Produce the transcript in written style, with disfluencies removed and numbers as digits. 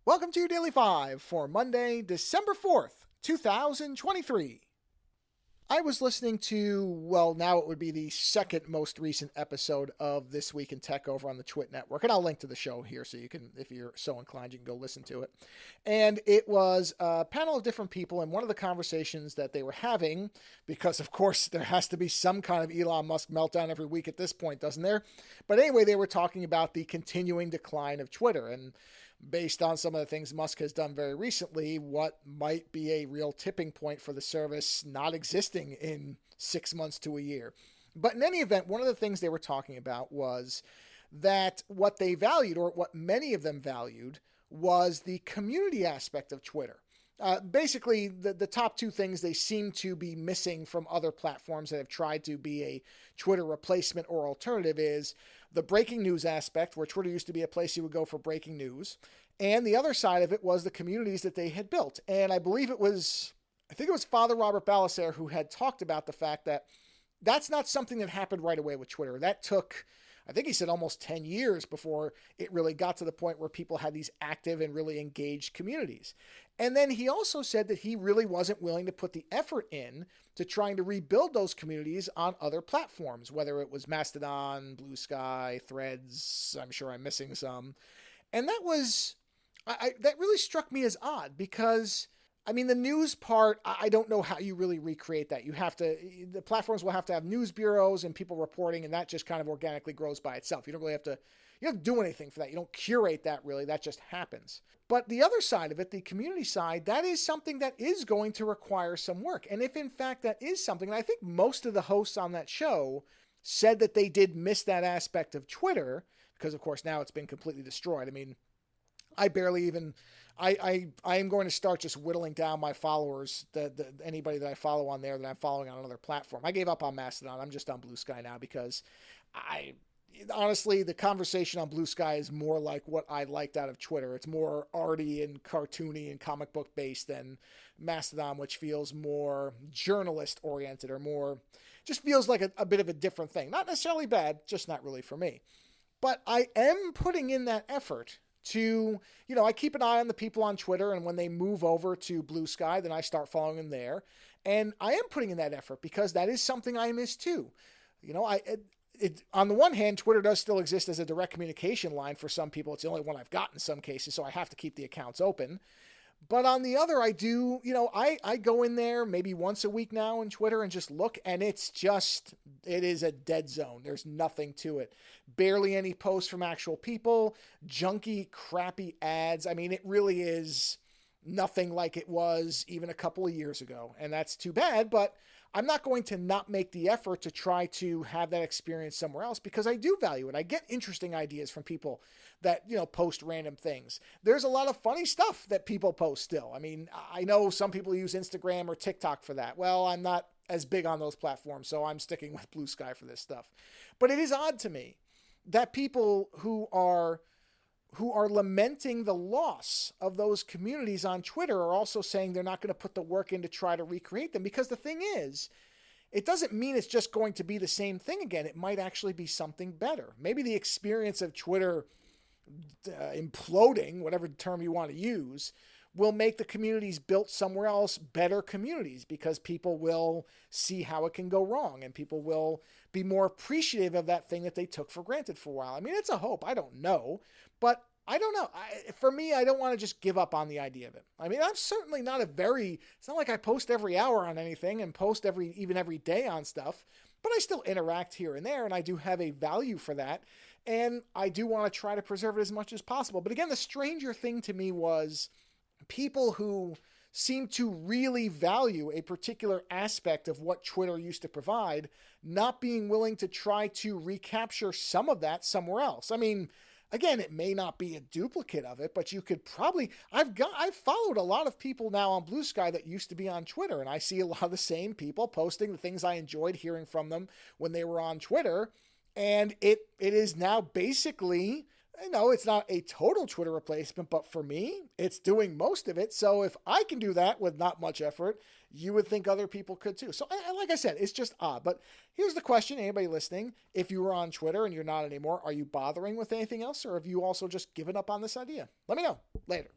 Welcome to your Daily 5 for Monday, December 4th, 2023. I was listening to, well, now it would be the second most recent episode of This Week in Tech over on the Twit Network, and I'll link to the show here so you can, if you're so inclined, you can go listen to it. And it was a panel of different people, and one of the conversations that they were having, because of course there has to be some kind of Elon Musk meltdown every week at this point, doesn't there? But anyway, they were talking about the continuing decline of Twitter, and based on some of the things Musk has done very recently, what might be a real tipping point for the service not existing in 6 months to a year. But in any event, one of the things they were talking about was that what they valued, or what many of them valued, was the community aspect of Twitter. Basically, the top two things they seem to be missing from other platforms that have tried to be a Twitter replacement or alternative is the breaking news aspect, where Twitter used to be a place you would go for breaking news. And the other side of it was the communities that they had built. And I think it was Father Robert Balacer who had talked about the fact that that's not something that happened right away with Twitter. That took, I think he said, almost 10 years before it really got to the point where people had these active and really engaged communities. And then he also said that he really wasn't willing to put the effort in to trying to rebuild those communities on other platforms, whether it was Mastodon, Blue Sky, Threads, I'm sure I'm missing some. And that really struck me as odd because, I mean, the news part, I don't know how you really recreate that. The platforms will have to have news bureaus and people reporting, and that just kind of organically grows by itself. You don't do anything for that. You don't curate that really. That just happens. But the other side of it, the community side, that is something that is going to require some work. And if in fact that is something, and I think most of the hosts on that show said that they did miss that aspect of Twitter, because of course now it's been completely destroyed. I mean, I am going to start just whittling down my followers, anybody that I follow on there that I'm following on another platform. I gave up on Mastodon. I'm just on Blue Sky now because honestly, the conversation on Blue Sky is more like what I liked out of Twitter. It's more arty and cartoony and comic book based than Mastodon, which feels more journalist oriented or just feels like a bit of a different thing. Not necessarily bad, just not really for me. But I am putting in that effort to, I keep an eye on the people on Twitter, and when they move over to Blue Sky, then I start following them there. And I am putting in that effort because that is something I miss too. On the one hand, Twitter does still exist as a direct communication line for some people. It's the only one I've got in some cases, so I have to keep the accounts open. But on the other, I do, I go in there maybe once a week now on Twitter and just look, and it is a dead zone. There's nothing to it. Barely any posts from actual people, junky, crappy ads. I mean, it really is nothing like it was even a couple of years ago. And that's too bad, but I'm not going to not make the effort to try to have that experience somewhere else because I do value it. I get interesting ideas from people that, post random things. There's a lot of funny stuff that people post still. I mean, I know some people use Instagram or TikTok for that. Well, I'm not as big on those platforms, so I'm sticking with Blue Sky for this stuff. But it is odd to me that people who are lamenting the loss of those communities on Twitter are also saying they're not going to put the work in to try to recreate them. Because the thing is, it doesn't mean it's just going to be the same thing again. It might actually be something better. Maybe the experience of Twitter imploding, whatever term you want to use, will make the communities built somewhere else better communities because people will see how it can go wrong and people will be more appreciative of that thing that they took for granted for a while. I mean, it's a hope. I don't know, but I don't know. For me, I don't want to just give up on the idea of it. I mean, I'm certainly not it's not like I post every hour on anything and post even every day on stuff, but I still interact here and there, and I do have a value for that, and I do want to try to preserve it as much as possible. But again, the stranger thing to me was people who seem to really value a particular aspect of what Twitter used to provide, not being willing to try to recapture some of that somewhere else. I mean, again, it may not be a duplicate of it, but you could probably, I've followed a lot of people now on Blue Sky that used to be on Twitter, and I see a lot of the same people posting the things I enjoyed hearing from them when they were on Twitter. And it is now basically, it's not a total Twitter replacement, but for me, it's doing most of it. So if I can do that with not much effort, you would think other people could too. So like I said, it's just odd. But here's the question, anybody listening, if you were on Twitter and you're not anymore, are you bothering with anything else? Or have you also just given up on this idea? Let me know later.